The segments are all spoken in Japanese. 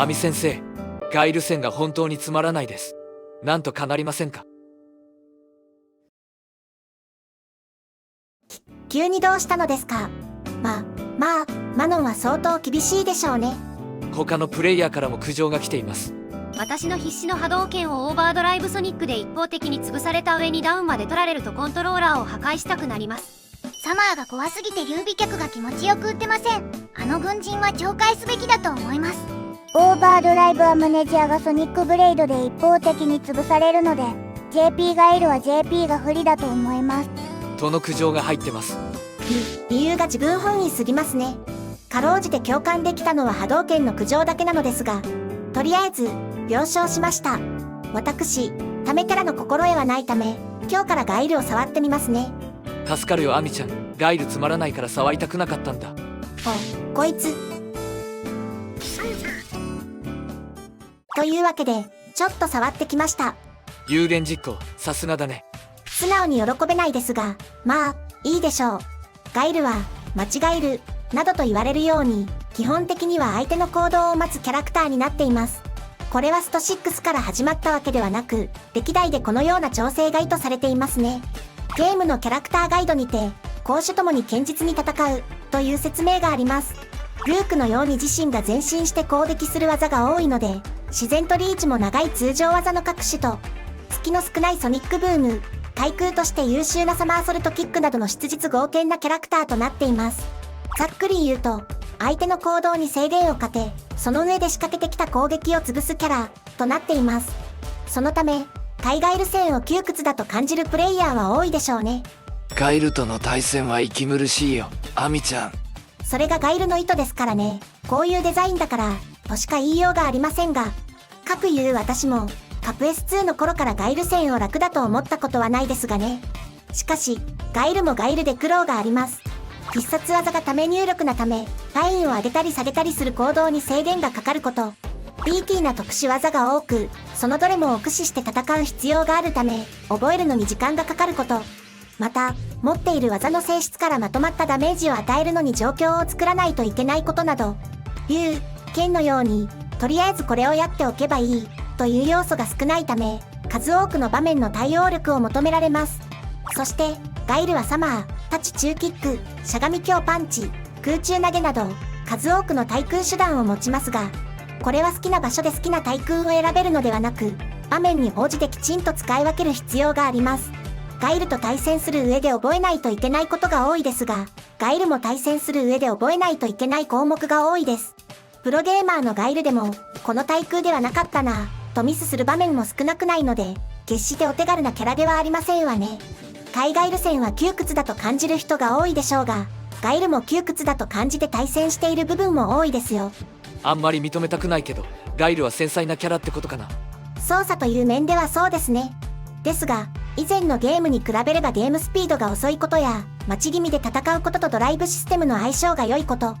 亜美先生、ガイル戦が本当につまらないです。なんとかなりませんか？急にどうしたのですか？マノンは相当厳しいでしょうね。他のプレイヤーからも苦情が来ています。私の必死の波動拳をオーバードライブソニックで一方的に潰された上にダウンまで取られるとコントローラーを破壊したくなります。サマーが怖すぎて劉備客が気持ちよく撃ってません。あの軍人は懲戒すべきだと思います。オーバードライブアムネジアがソニックブレイドで一方的に潰されるので JP ガイルは JP が不利だと思います。との苦情が入ってます。理由が自分本位すぎますね。かろうじて共感できたのは波動拳の苦情だけなのですが、とりあえず了承しました。私、ためキャラの心得はないため、今日からガイルを触ってみますね。助かるよ、亜美ちゃん。ガイルつまらないから触りたくなかったんだ。こいつ。というわけで、ちょっと触ってきました。有言実行、さすがだね。素直に喜べないですが、いいでしょう。ガイルは、間違える、などと言われるように、基本的には相手の行動を待つキャラクターになっています。これはスト6から始まったわけではなく、歴代でこのような調整が意図されていますね。ゲームのキャラクターガイドにて、攻守ともに堅実に戦う、という説明があります。ルークのように自身が前進して攻撃する技が多いので、自然とリーチも長い通常技の隠しと、隙の少ないソニックブーム、対空として優秀なサマーソルトキックなどの質実剛健なキャラクターとなっています。ざっくり言うと、相手の行動に制限をかけ、その上で仕掛けてきた攻撃を潰すキャラ、となっています。そのため、対ガイル戦を窮屈だと感じるプレイヤーは多いでしょうね。ガイルとの対戦は息苦しいよ、亜美ちゃん。それがガイルの意図ですからね。こういうデザインだから、としか言いようがありませんが、かくいう私も、カプ S2 の頃からガイル戦を楽だと思ったことはないですがね。しかし、ガイルもガイルで苦労があります。必殺技がため入力なため、単位を上げたり下げたりする行動に制限がかかること。BT な特殊技が多く、そのどれもを駆使して戦う必要があるため、覚えるのに時間がかかること。また、持っている技の性質からまとまったダメージを与えるのに状況を作らないといけないことなど、竜、剣のように、とりあえずこれをやっておけばいい、という要素が少ないため、数多くの場面の対応力を求められます。そして、ガイルはサマー、タチ中キック、しゃがみ強パンチ、空中投げなど、数多くの対空手段を持ちますが、これは好きな場所で好きな対空を選べるのではなく、場面に応じてきちんと使い分ける必要があります。ガイルと対戦する上で覚えないといけないことが多いですが、ガイルも対戦する上で覚えないといけない項目が多いです。プロゲーマーのガイルでも、この対空ではなかったな、とミスする場面も少なくないので、決してお手軽なキャラではありませんわね。海外ル戦は窮屈だと感じる人が多いでしょうが、ガイルも窮屈だと感じて対戦している部分も多いですよ。あんまり認めたくないけど、ガイルは繊細なキャラってことかな。操作という面ではそうですね。ですが、以前のゲームに比べればゲームスピードが遅いことや、待ち気味で戦うこととドライブシステムの相性が良いこと、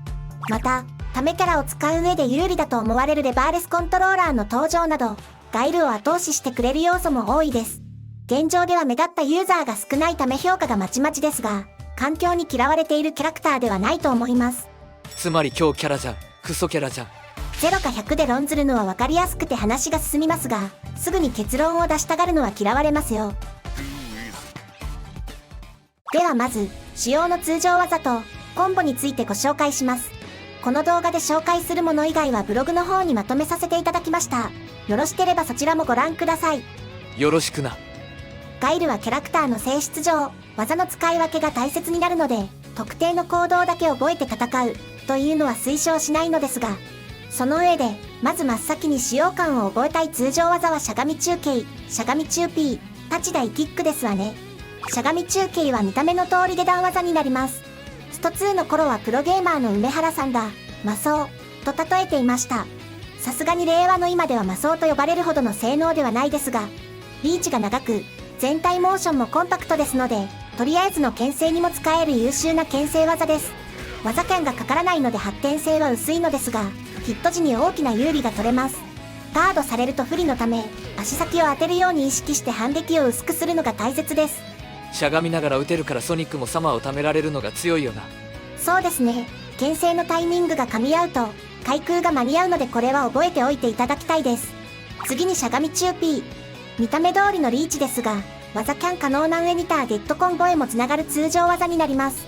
また、ためキャラを使う上で有利だと思われるレバーレスコントローラーの登場など、ガイルを後押ししてくれる要素も多いです。現状では目立ったユーザーが少ないため評価がまちまちですが、環境に嫌われているキャラクターではないと思います。つまり強キャラじゃん、クソキャラじゃん。0か100で論ずるのは分かりやすくて話が進みますが、すぐに結論を出したがるのは嫌われますよ。ではまず、主要の通常技とコンボについてご紹介します。この動画で紹介するもの以外はブログの方にまとめさせていただきました。よろしければそちらもご覧ください。よろしくな。ガイルはキャラクターの性質上、技の使い分けが大切になるので、特定の行動だけ覚えて戦うというのは推奨しないのですが、その上で、まず真っ先に使用感を覚えたい通常技はしゃがみ中継、しゃがみ中 P、タチ大キックですわね。しゃがみ中継は見た目の通り下段技になります。スト2の頃はプロゲーマーの梅原さんが、魔装、と例えていました。さすがに令和の今では魔装と呼ばれるほどの性能ではないですが、リーチが長く、全体モーションもコンパクトですので、とりあえずの牽制にも使える優秀な牽制技です。技感がかからないので発展性は薄いのですが、ヒット時に大きな有利が取れます。ガードされると不利のため、足先を当てるように意識して反撃を薄くするのが大切です。しゃがみながら撃てるからソニックもサマーを貯められるのが強いよな。そうですね。牽制のタイミングが噛み合うと、開空が間に合うのでこれは覚えておいていただきたいです。次にしゃがみ中 P。見た目通りのリーチですが、技キャン可能な上にターゲットコンボへもつながる通常技になります。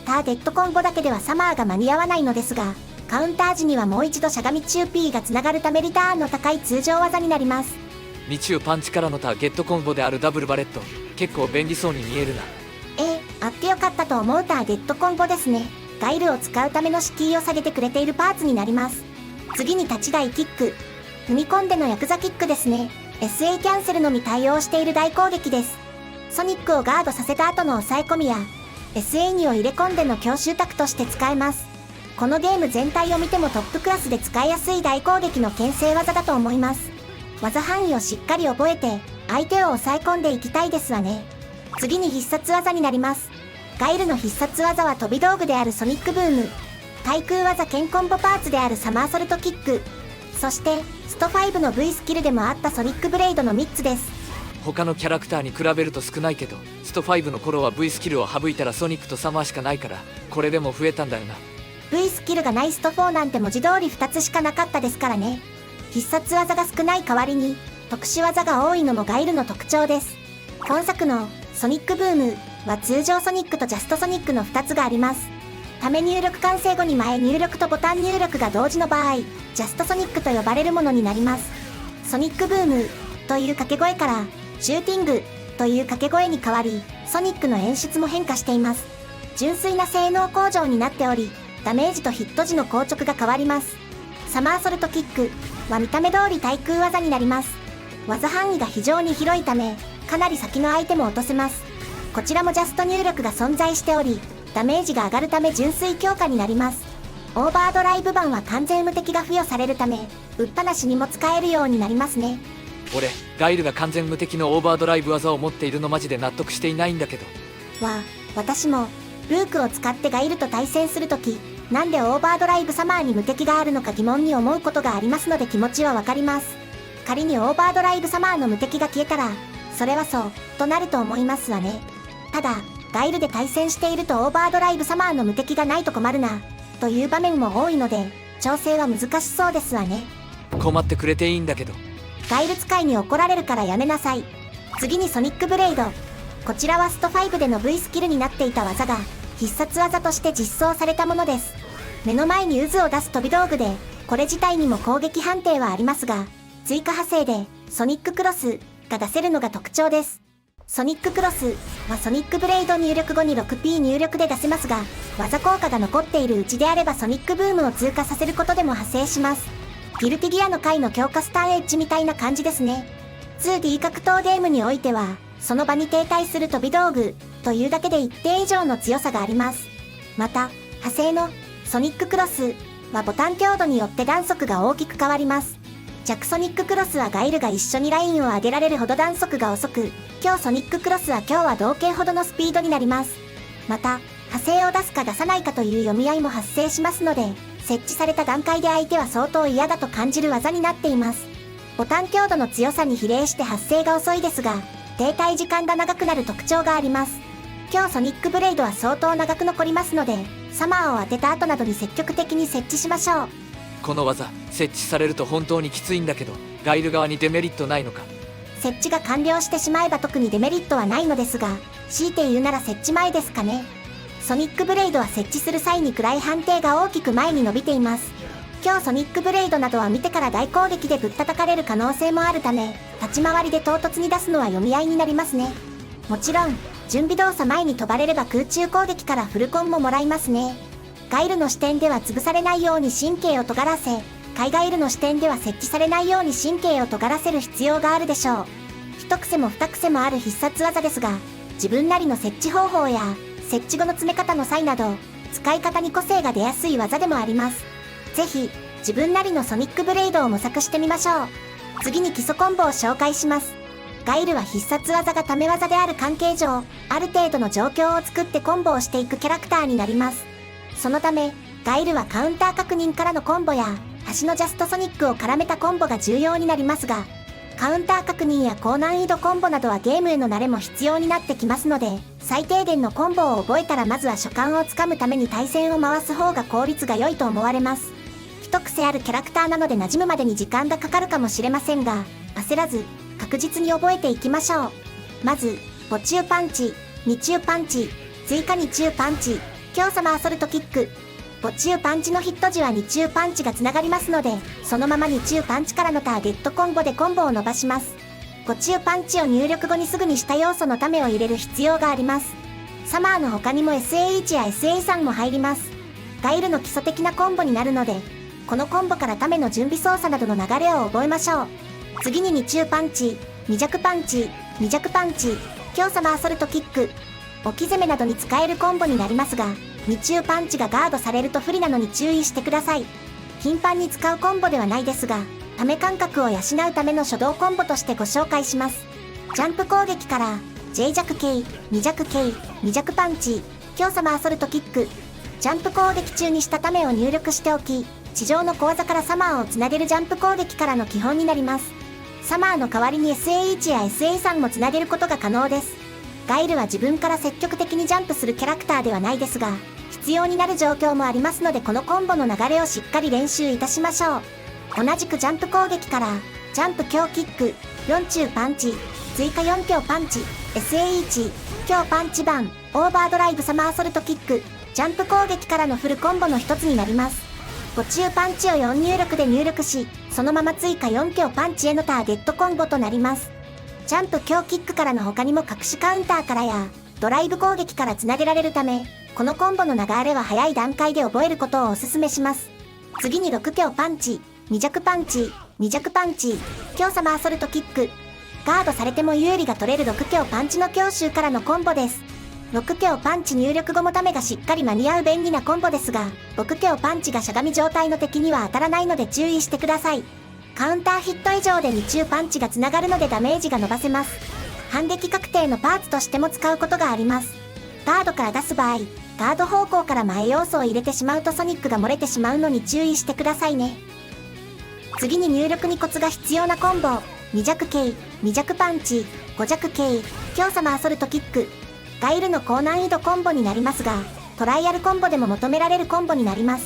ターゲットコンボだけではサマーが間に合わないのですが、カウンター時にはもう一度しゃがみ中 P がつながるためリターンの高い通常技になります。ミチューパンチからのターゲットコンボであるダブルバレット、結構便利そうに見えるな。あってよかったと思うターゲットコンボですね。ガイルを使うための敷居を下げてくれているパーツになります。次に立ち台キック。踏み込んでのヤクザキックですね。SA キャンセルのみ対応している大攻撃です。ソニックをガードさせた後の抑え込みや SA2 を入れ込んでの強襲卓として使えます。このゲーム全体を見てもトップクラスで使いやすい大攻撃の牽制技だと思います。技範囲をしっかり覚えて相手を抑え込んでいきたいですわね。次に必殺技になります。ガイルの必殺技は飛び道具であるソニックブーム、対空技剣コンボパーツであるサマーソルトキック、そしてスト5の V スキルでもあったソニックブレイドの3つです。他のキャラクターに比べると少ないけど、スト5の頃は V スキルを省いたらソニックとサマーしかないから、これでも増えたんだよな。 V スキルがないスト4なんて文字通り2つしかなかったですからね。必殺技が少ない代わりに特殊技が多いのもガイルの特徴です。今作のソニックブームは通常ソニックとジャストソニックの2つがあります。ため入力完成後に前入力とボタン入力が同時の場合、ジャストソニックと呼ばれるものになります。ソニックブームという掛け声からシューティングという掛け声に変わり、ソニックの演出も変化しています。純粋な性能向上になっており、ダメージとヒット時の硬直が変わります。サマーソルトキックは見た目通り対空技になります。技範囲が非常に広いため、かなり先の相手も落とせます。こちらもジャスト入力が存在しており、ダメージが上がるため純粋強化になります。オーバードライブ版は完全無敵が付与されるため、打ったなしにも使えるようになりますね。俺、ガイルが完全無敵のオーバードライブ技を持っているのマジで納得していないんだけど。私も、ルークを使ってガイルと対戦するとき、なんでオーバードライブサマーに無敵があるのか疑問に思うことがありますので気持ちはわかります。仮にオーバードライブサマーの無敵が消えたら、それはそう、となると思いますわね。ただ、ガイルで対戦しているとオーバードライブサマーの無敵がないと困るな、という場面も多いので、調整は難しそうですわね。困ってくれていいんだけど。ガイル使いに怒られるからやめなさい。次にソニックブレイド。こちらはスト5での V スキルになっていた技が、必殺技として実装されたものです。目の前に渦を出す飛び道具で、これ自体にも攻撃判定はありますが、追加派生でソニッククロスが出せるのが特徴です。ソニッククロスはソニックブレイド入力後に 6P 入力で出せますが、技効果が残っているうちであればソニックブームを通過させることでも派生します。ギルティギアの回の強化スターエッジみたいな感じですね。2D 格闘ゲームにおいては、その場に停滞する飛び道具というだけで一定以上の強さがあります。また、派生のソニッククロスはボタン強度によって弾速が大きく変わります。弱ソニッククロスはガイルが一緒にラインを上げられるほど弾速が遅く、強ソニッククロスは強は同型ほどのスピードになります。また、派生を出すか出さないかという読み合いも発生しますので、設置された段階で相手は相当嫌だと感じる技になっています。ボタン強度の強さに比例して発生が遅いですが、停滞時間が長くなる特徴があります。強ソニックブレイドは相当長く残りますので、サマーを当てた後などに積極的に設置しましょう。この技、設置されると本当にきついんだけど、ガイル側にデメリットないのか？設置が完了してしまえば特にデメリットはないのですが、強いて言うなら設置前ですかね。ソニックブレイドは設置する際に位判定が大きく前に伸びています。強ソニックブレイドなどは見てから大攻撃でぶったたかれる可能性もあるため、立ち回りで唐突に出すのは読み合いになりますね。もちろん、準備動作前に飛ばれれば空中攻撃からフルコンももらいますね。ガイルの視点では潰されないように神経を尖らせ、海ガイルの視点では設置されないように神経を尖らせる必要があるでしょう。一癖も二癖もある必殺技ですが、自分なりの設置方法や、設置後の詰め方の際など、使い方に個性が出やすい技でもあります。ぜひ、自分なりのソニックブレイドを模索してみましょう。次に基礎コンボを紹介します。ガイルは必殺技がため技である関係上、ある程度の状況を作ってコンボをしていくキャラクターになります。そのため、ガイルはカウンター確認からのコンボや、端のジャストソニックを絡めたコンボが重要になりますが、カウンター確認や高難易度コンボなどはゲームへの慣れも必要になってきますので、最低限のコンボを覚えたらまずは所感をつかむために対戦を回す方が効率が良いと思われます。一一癖あるキャラクターなので馴染むまでに時間がかかるかもしれませんが、焦らず確実に覚えていきましょう。まず、母中パンチ、二中パンチ、追加二中パンチ、強サマーソルトキック。母中パンチのヒット時は二中パンチがつながりますので、そのまま二中パンチからのターゲットコンボでコンボを伸ばします。母中パンチを入力後にすぐに下要素のためを入れる必要があります。サマーの他にも SAH や SA3 も入ります。ガイルの基礎的なコンボになるので、このコンボからための準備操作などの流れを覚えましょう。次に二中パンチ、二弱パンチ、二弱パンチ、強サマーソルトキック。置き攻めなどに使えるコンボになりますが、二中パンチがガードされると不利なのに注意してください。頻繁に使うコンボではないですが、ため感覚を養うための初動コンボとしてご紹介します。ジャンプ攻撃から、J 弱系、二弱系、二弱パンチ、強サマーソルトキック。ジャンプ攻撃中にしたためを入力しておき、地上の小技からサマーをつなげるジャンプ攻撃からの基本になります。サマーの代わりに SAH や SA3 もつなげることが可能です。ガイルは自分から積極的にジャンプするキャラクターではないですが、必要になる状況もありますので、このコンボの流れをしっかり練習いたしましょう。同じくジャンプ攻撃から、ジャンプ強キック、4中パンチ、追加4強パンチ、SAH、強パンチバン、オーバードライブサマーソルトキック、ジャンプ攻撃からのフルコンボの一つになります。母中パンチを4入力で入力し、そのまま追加4強パンチへのターゲットコンボとなります。ジャンプ強キックからの他にも隠しカウンターからや、ドライブ攻撃からつなげられるため、このコンボの流れは早い段階で覚えることをお勧めします。次に6強パンチ、2弱パンチ、2弱パンチ、強サマーソルトキック。ガードされても有利が取れる6強パンチの強襲からのコンボです。6強パンチ入力後もためがしっかり間に合う便利なコンボですが、6強パンチがしゃがみ状態の敵には当たらないので注意してください。カウンターヒット以上で2中パンチがつながるのでダメージが伸ばせます。反撃確定のパーツとしても使うことがあります。ガードから出す場合、ガード方向から前要素を入れてしまうとソニックが漏れてしまうのに注意してくださいね。次に入力にコツが必要なコンボ、2弱系、2弱パンチ、5弱系、強サマーソルトキック。ガイルの高難易度コンボになりますが、トライアルコンボでも求められるコンボになります。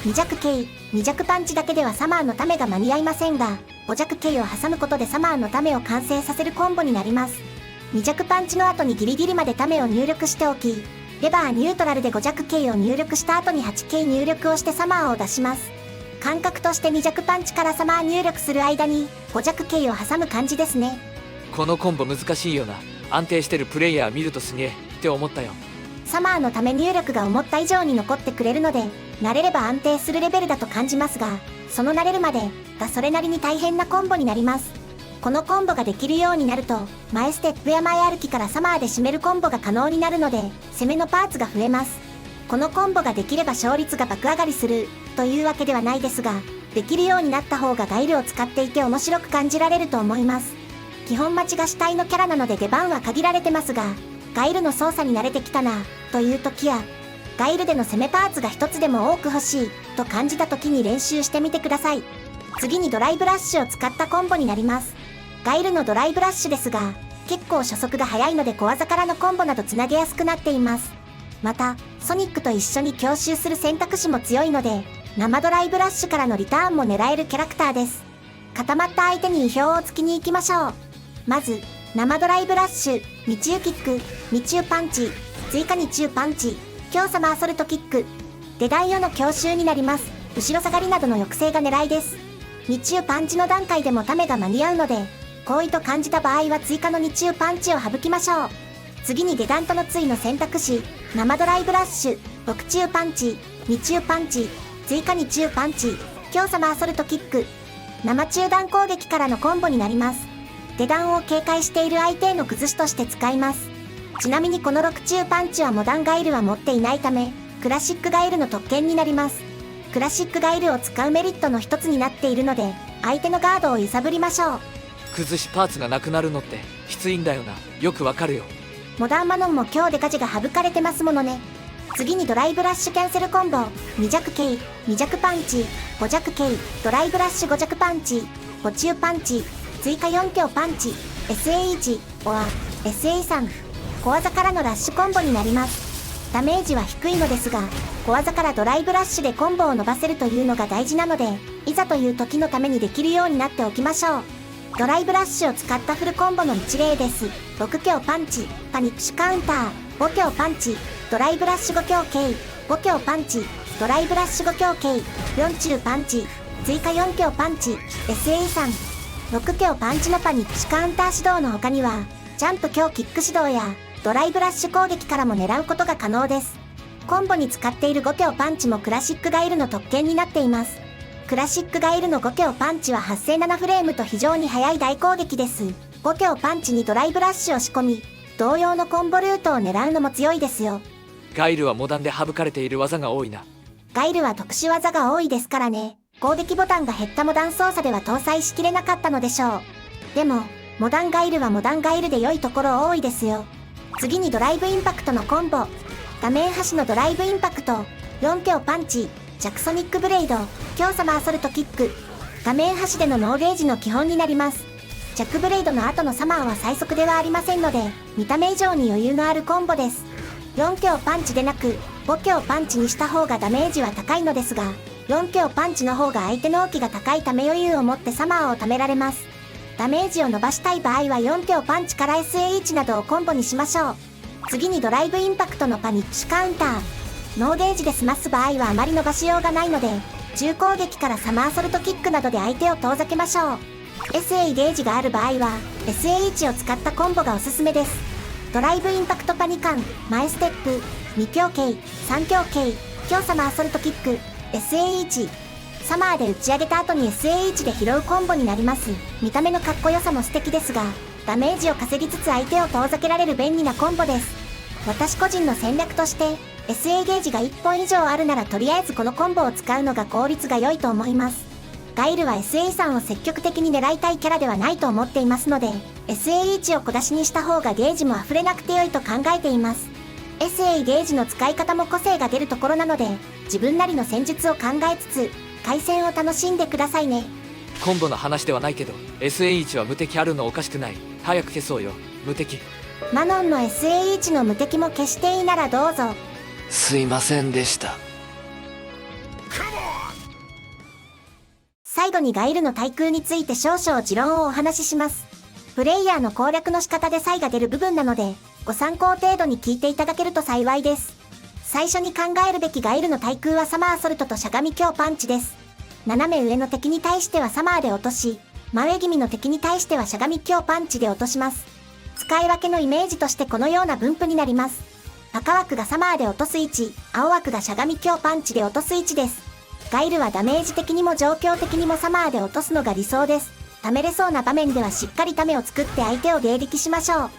2弱系、2弱パンチだけではサマーのためが間に合いませんが、5弱系を挟むことでサマーのためを完成させるコンボになります。2弱パンチの後にギリギリまでためを入力しておき、レバーニュートラルで5弱系を入力した後に8系入力をしてサマーを出します。感覚として2弱パンチからサマー入力する間に5弱系を挟む感じですね。このコンボ難しいよな。安定してるプレイヤー見るとすげえって思ったよ。サマーのため入力が思った以上に残ってくれるので、慣れれば安定するレベルだと感じますが、その慣れるまでがそれなりに大変なコンボになります。このコンボができるようになると、前ステップや前歩きからサマーで締めるコンボが可能になるので、攻めのパーツが増えます。このコンボができれば勝率が爆上がりするというわけではないですが、できるようになった方がガイルを使っていて面白く感じられると思います。基本待ちが主体のキャラなので出番は限られてますが、ガイルの操作に慣れてきたなという時や、ガイルでの攻めパーツが一つでも多く欲しいと感じた時に練習してみてください。次にドライブラッシュを使ったコンボになります。ガイルのドライブラッシュですが、結構初速が速いので小技からのコンボなどつなげやすくなっています。また、ソニックと一緒に強襲する選択肢も強いので、生ドライブラッシュからのリターンも狙えるキャラクターです。固まった相手に意表をつきに行きましょう。まず、生ドライブラッシュ、2中キック、2中パンチ、追加2中パンチ、強サマーソルトキック。出台後の強襲になります。後ろ下がりなどの抑制が狙いです。2中パンチの段階でもためが間に合うので、好意と感じた場合は追加の2中パンチを省きましょう。次に下段との対の選択肢、生ドライブラッシュ、6中パンチ、2中パンチ、追加2中パンチ、強サマーソルトキック。生中段攻撃からのコンボになります。下段を警戒している相手への崩しとして使います。ちなみにこの6中パンチはモダンガイルは持っていないため、クラシックガイルの特権になります。クラシックガイルを使うメリットの一つになっているので、相手のガードを揺さぶりましょう。崩しパーツがなくなるのってきついんだよな。よくわかるよ。モダンマノンも強デカジが省かれてますものね。次にドライブラッシュキャンセルコンボ、2弱系、2弱パンチ、5弱系、ドライブラッシュ5弱パンチ、5中パンチ、追加4強パンチ、SAH、or SA3。小技からのラッシュコンボになります。ダメージは低いのですが、小技からドライブラッシュでコンボを伸ばせるというのが大事なので、いざという時のためにできるようになっておきましょう。ドライブラッシュを使ったフルコンボの一例です。6強パンチ、パニッシュカウンター、5強パンチ、ドライブラッシュ5強 K、5強パンチ、ドライブラッシュ5強 K、4中パンチ、追加4強パンチ、SA3、6強パンチのパニッシュカウンター指導の他には、ジャンプ強キック指導や、ドライブラッシュ攻撃からも狙うことが可能です。コンボに使っている5強パンチもクラシックガイルの特権になっています。クラシックガイルの5強パンチは発生7フレームと非常に速い大攻撃です。5強パンチにドライブラッシュを仕込み、同様のコンボルートを狙うのも強いですよ。ガイルはモダンで省かれている技が多いな。ガイルは特殊技が多いですからね。攻撃ボタンが減ったモダン操作では搭載しきれなかったのでしょう。でも、モダンガイルはモダンガイルで良いところ多いですよ。次にドライブインパクトのコンボ。画面端のドライブインパクト、4強パンチ、ジャクソニックブレイド、強サマーソルトキック。画面端でのノーゲージの基本になります。ジャックブレイドの後のサマーは最速ではありませんので、見た目以上に余裕のあるコンボです。4強パンチでなく、5強パンチにした方がダメージは高いのですが、4強パンチの方が相手の置きが高いため余裕を持ってサマーを貯められます。ダメージを伸ばしたい場合は4強パンチから SAH などをコンボにしましょう。次にドライブインパクトのパニッシュカウンター。ノーゲージで済ます場合はあまり伸ばしようがないので、重攻撃からサマーソルトキックなどで相手を遠ざけましょう。SA ゲージがある場合は SAH を使ったコンボがおすすめです。ドライブインパクトパニカン、前ステップ、2強 K、3強 K、強サマーソルトキック、SAH。サマーで打ち上げた後に SAH で拾うコンボになります。見た目のかっこよさも素敵ですが、ダメージを稼ぎつつ相手を遠ざけられる便利なコンボです。私個人の戦略として、SA ゲージが1本以上あるならとりあえずこのコンボを使うのが効率が良いと思います。ガイルは SA さんを積極的に狙いたいキャラではないと思っていますので、SAH を小出しにした方がゲージも溢れなくて良いと考えています。SA ゲージの使い方も個性が出るところなので、自分なりの戦術を考えつつ、回戦を楽しんでくださいね。コンボの話ではないけど SAH は無敵あるのおかしくない。早く消そうよ、無敵。マノンの SAH の無敵も消していいならどうぞ。すいませんでした。最後にガイルの対空について少々持論をお話しします。プレイヤーの攻略の仕方で差異が出る部分なので、ご参考程度に聞いていただけると幸いです。最初に考えるべきガイルの対空はサマーソルトとしゃがみ強パンチです。斜め上の敵に対してはサマーで落とし、真上気味の敵に対してはしゃがみ強パンチで落とします。使い分けのイメージとしてこのような分布になります。赤枠がサマーで落とす位置、青枠がしゃがみ強パンチで落とす位置です。ガイルはダメージ的にも状況的にもサマーで落とすのが理想です。貯めれそうな場面ではしっかりためを作って相手を迎撃しましょう。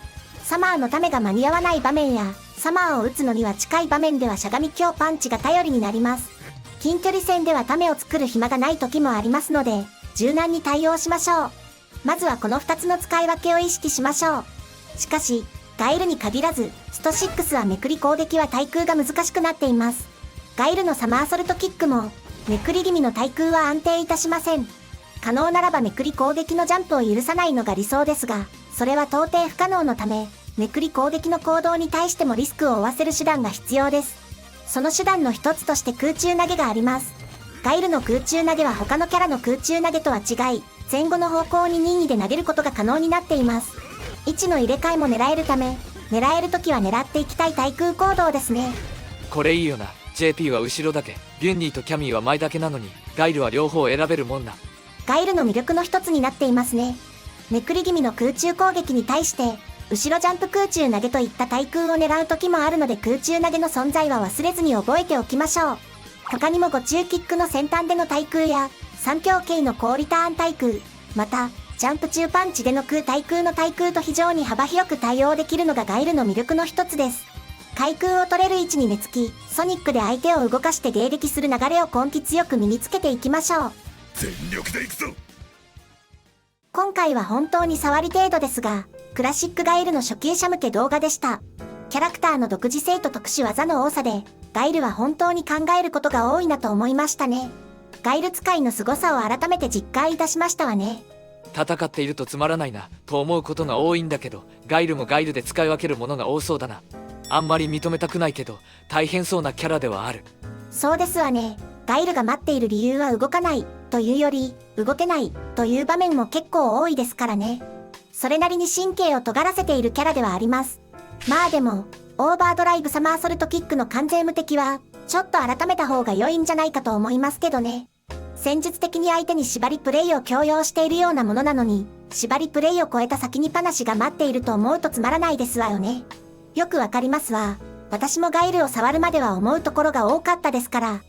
サマーのためが間に合わない場面や、サマーを打つのには近い場面ではしゃがみ強パンチが頼りになります。近距離戦ではためを作る暇がない時もありますので、柔軟に対応しましょう。まずはこの2つの使い分けを意識しましょう。しかし、ガイルに限らず、スト6はめくり攻撃は対空が難しくなっています。ガイルのサマーソルトキックも、めくり気味の対空は安定いたしません。可能ならばめくり攻撃のジャンプを許さないのが理想ですが、それは到底不可能のため、めくり攻撃の行動に対してもリスクを負わせる手段が必要です。その手段の一つとして空中投げがあります。ガイルの空中投げは他のキャラの空中投げとは違い、前後の方向に任意で投げることが可能になっています。位置の入れ替えも狙えるため、狙えるときは狙っていきたい対空行動ですね。これいいよな。 JP は後ろだけ、ビュンニーとキャミーは前だけなのに、ガイルは両方選べるもんな。ガイルの魅力の一つになっていますね。めくり気味の空中攻撃に対して、後ろジャンプ空中投げといった対空を狙う時もあるので空中投げの存在は忘れずに覚えておきましょう。他にも5中キックの先端での対空や、3強系の高リターン対空、また、ジャンプ中パンチでの対空の対空と非常に幅広く対応できるのがガイルの魅力の一つです。対空を取れる位置に寝つき、ソニックで相手を動かして迎撃する流れを根気強く身につけていきましょう。全力でいくぞ。今回は本当に触り程度ですが、クラシックガイルの初級者向け動画でした。キャラクターの独自性と特殊技の多さで、ガイルは本当に考えることが多いなと思いましたね。ガイル使いの凄さを改めて実感いたしましたわね。戦っているとつまらないなと思うことが多いんだけど、ガイルもガイルで使い分けるものが多そうだな。あんまり認めたくないけど大変そうなキャラではある。そうですわね。ガイルが待っている理由は動かないというより、動けないという場面も結構多いですからね。それなりに神経を尖らせているキャラではあります。まあでも、オーバードライブサマーソルトキックの完全無敵は、ちょっと改めた方が良いんじゃないかと思いますけどね。戦術的に相手に縛りプレイを強要しているようなものなのに、縛りプレイを超えた先にパナシが待っていると思うとつまらないですわよね。よくわかりますわ。私もガイルを触るまでは思うところが多かったですから。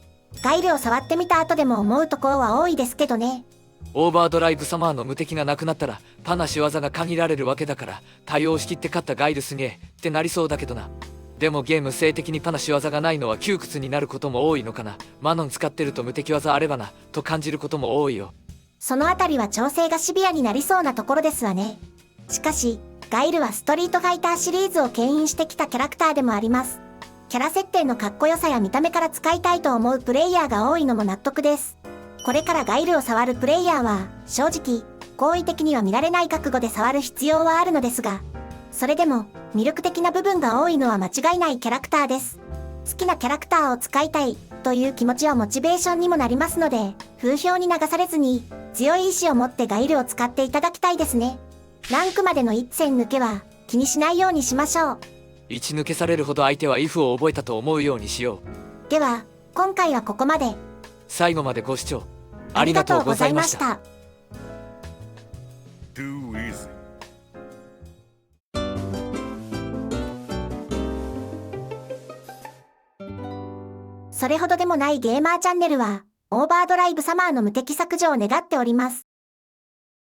ガイルを触ってみた後でも思うところは多いですけどね。オーバードライブサマーの無敵がなくなったらパナ仕業が限られるわけだから、対応しきって勝ったガイルすげえってなりそうだけどな。でもゲーム性的にパナ仕業がないのは窮屈になることも多いのかな。マノン使ってると無敵技あればなと感じることも多いよ。そのあたりは調整がシビアになりそうなところですわね。しかし、ガイルはストリートファイターシリーズを牽引してきたキャラクターでもあります。キャラ設定のかっこよさや見た目から使いたいと思うプレイヤーが多いのも納得です。これからガイルを触るプレイヤーは、正直、好意的には見られない覚悟で触る必要はあるのですが、それでも、魅力的な部分が多いのは間違いないキャラクターです。好きなキャラクターを使いたいという気持ちはモチベーションにもなりますので、風評に流されずに、強い意志を持ってガイルを使っていただきたいですね。ランクまでの一戦抜けは、気にしないようにしましょう。一抜けされるほど相手は if を覚えたと思うようにしよう。では、今回はここまで。最後までご視聴ありがとうございました。Too easy. それほどでもないゲーマーチャンネルは、オーバードライブサマーの無敵削除を願っております。